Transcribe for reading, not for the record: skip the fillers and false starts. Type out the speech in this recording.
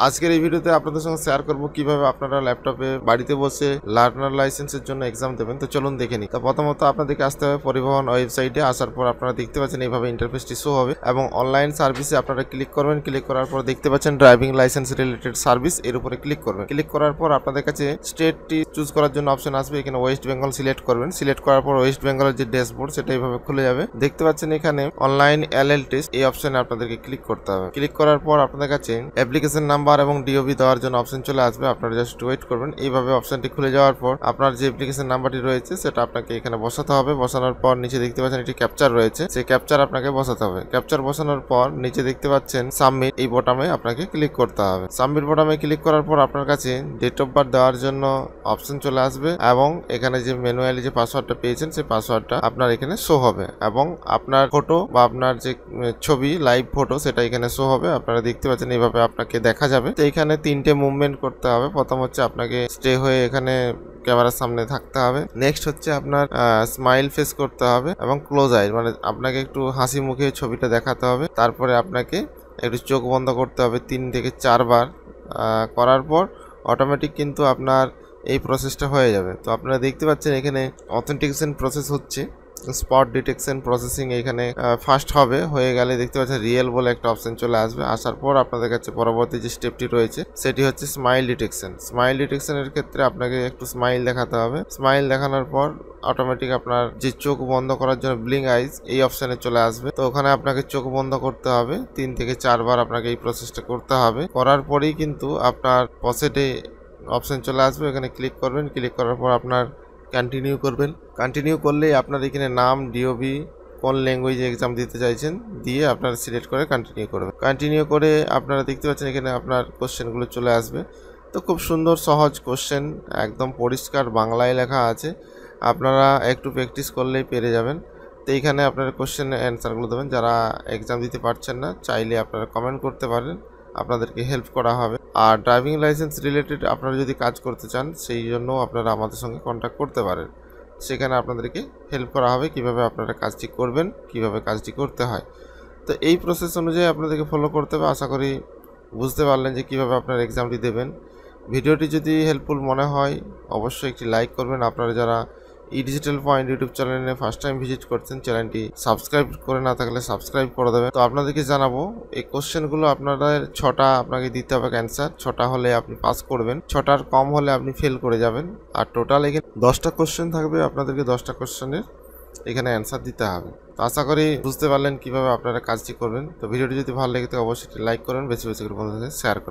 আজকের এই ভিডিওতে আপনাদের সঙ্গে শেয়ার করব কিভাবে আপনারা ল্যাপটপে বাড়িতে বসে লার্নার লাইসেন্সের জন্য এক্সাম দেবেন। তো চলুন দেখে নিই। তো প্রথমত আপনাদেরকে আসতে হবে পরিবহন ওয়েবসাইটে। আসার পর আপনারা দেখতে পাচ্ছেন এইভাবে ইন্টারফেসটি শো হবে এবং অনলাইন সার্ভিসে আপনারা ক্লিক করবেন। ক্লিক করার পর দেখতে পাচ্ছেন ড্রাইভিং লাইসেন্স রিলেটেড সার্ভিস, এর উপরে ক্লিক করবেন। ক্লিক করার পর আপনাদের কাছে স্টেটটি চুজ করার জন্য অপশন আসবে। এখানে ওয়েস্ট বেঙ্গল সিলেক্ট করবেন। সিলেক্ট করার পর ওয়েস্ট বেঙ্গলের যে ড্যাশবোর্ড সেটা এইভাবে খুলে যাবে। দেখতে পাচ্ছেন এখানে অনলাইন এলএল টেস্ট, এই অপশনে আপনাদেরকে ক্লিক করতে হবে। ক্লিক করার পর আপনাদের কাছে অ্যাপ্লিকেশন নাম্বার এবং ডিওবি দেওয়ার জন্য অপশন চলে আসবে। আপনারা জাস্ট ওয়েট করবেন। এইভাবে অপশনটি খুলে যাওয়ার পর আপনার যে অ্যাপ্লিকেশন নাম্বারটি রয়েছে সেটা আপনাকে এখানে বসাতে হবে। বসানোর পর নিচে দেখতে পাচ্ছেন একটি ক্যাপচার রয়েছে, সেই ক্যাপচার আপনাকে বসাতে হবে। ক্যাপচার বসানোর পর নিচে দেখতে পাচ্ছেন সাবমিট, এই বোতামে আপনাকে ক্লিক করতে হবে। সাবমিট বোতামে ক্লিক করার পর আপনার কাছে ডেট অফ বার্থ দেওয়ার জন্য অপশন চলে আসবে এবং এখানে যে ম্যানুয়ালি যে পাসওয়ার্ডটা পেয়েছেন সেই পাসওয়ার্ডটা আপনার এখানে শো হবে এবং আপনার ফটো বা আপনার যে ছবি লাইভ ফটো সেটা এখানে শো হবে। আপনারা দেখতে পাচ্ছেন এইভাবে আপনাকে দেখা যাবে। তো এখানে তিনটে মুভমেন্ট করতে হবে। প্রথম হচ্ছে আপনাকে স্টে হয়ে এখানে ক্যামেরার সামনে থাকতে হবে। নেক্সট হচ্ছে আপনার স্মাইল ফেস করতে হবে এবং ক্লোজ আই, মানে আপনাকে একটু হাসি মুখে ছবিটা দেখাতে হবে। তারপরে আপনাকে একটু চোখ বন্ধ করতে হবে 3 থেকে 4 বার। করার পর অটোমেটিক কিন্তু আপনার এই প্রসেসটা হয়ে যাবে। তো আপনারা দেখতে পাচ্ছেন এখানে অথেন্টিকেশন প্রসেস হচ্ছে, স্পট ডিটেকশন প্রসেসিং এখানে ফার্স্ট হবে। হয়ে গেলে দেখতে পাচ্ছেন রিয়েল বলে একটা অপশন চলে আসবে। আসার পর আপনাদের কাছে পরবর্তী যে স্টেপটি রয়েছে সেটি হচ্ছে স্মাইল ডিটেকশন। স্মাইল ডিটেকশনের ক্ষেত্রে আপনাকে একটু স্মাইল দেখাতে হবে। স্মাইল দেখানোর পর অটোমেটিক আপনার যে চোখ বন্ধ করার জন্য ব্লিঙ্ক আইজ এই অপশনে চলে আসবে। তো ওখানে আপনাকে চোখ বন্ধ করতে হবে 3 থেকে 4 বার আপনাকে এই প্রসেসটা করতে হবে। করার পরেই কিন্তু আপনার পসেটে অপশন চলে আসবে, এখানে ক্লিক করবেন। ক্লিক করার পর আপনার কন্টিনিউ করবেন। কন্টিনিউ করলেই আপনার এখানে নাম, ডিওবি, কোন ল্যাঙ্গুয়েজে এক্সাম দিতে চাইছেন দিয়ে আপনারা সিলেক্ট করে কন্টিনিউ করবেন। কন্টিনিউ করে আপনারা দেখতে পাচ্ছেন এখানে আপনার কোশ্চেনগুলো চলে আসবে। তো খুব সুন্দর সহজ কোশ্চেন, একদম পরিষ্কার বাংলায় লেখা আছে। আপনারা একটু প্র্যাকটিস করলেই পেরে যাবেন। তো এইখানে আপনারা কোশ্চেনের অ্যান্সারগুলো দেবেন। যারা এক্সাম দিতে পারছেন না চাইলে আপনারা কমেন্ট করতে পারেন, আপনাদেরকে হেল্প করা হবে। আর ড্রাইভিং লাইসেন্স রিলেটেড আপনারা যদি কাজ করতে চান সেই জন্য আপনারা আমাদের সঙ্গে কন্ট্যাক্ট করতে পারেন। সেখানে আপনাদেরকে হেল্প করা হবে কিভাবে আপনারা কাজটি করবেন, কিভাবে কাজটি করতে হয়। তো এই প্রসেস অনুযায়ী আপনাদেরকে ফলো করতে হবে। আশা করি বুঝতে পারলেন যে কিভাবে আপনারা এক্সামটি দেবেন। ভিডিওটি যদি হেল্পফুল মনে হয় অবশ্যই একটি লাইক করবেন। আপনারা যারা ডিজিটাল পয়েন্ট ইউটিউব চ্যানেলে ফার্স্ট টাইম ভিজিট করছেন চ্যানেলটি সাবস্ক্রাইব করে না থাকলে সাবস্ক্রাইব করে দেবেন। তো আপনাদেরকে জানাবো এই কোশ্চেনগুলো আপনাদের 6টা আপনাকে দিতে হবে অ্যান্সার। 6টা হলে আপনি পাস করবেন, 6টার কম হলে আপনি ফেল করে যাবেন। আর টোটাল এখানে 10টা কোশ্চেন থাকবে, আপনাদেরকে 10টা কোশ্চেনের এখানে অ্যান্সার দিতে হবে। তো আশা করি বুঝতে পারলেন কিভাবে আপনারা কাজটি করবেন। তো ভিডিওটি যদি ভালো লেগে থাকে অবশ্যই লাইক করবেন, বেশি বেশি করে বন্ধুদের শেয়ার করবেন।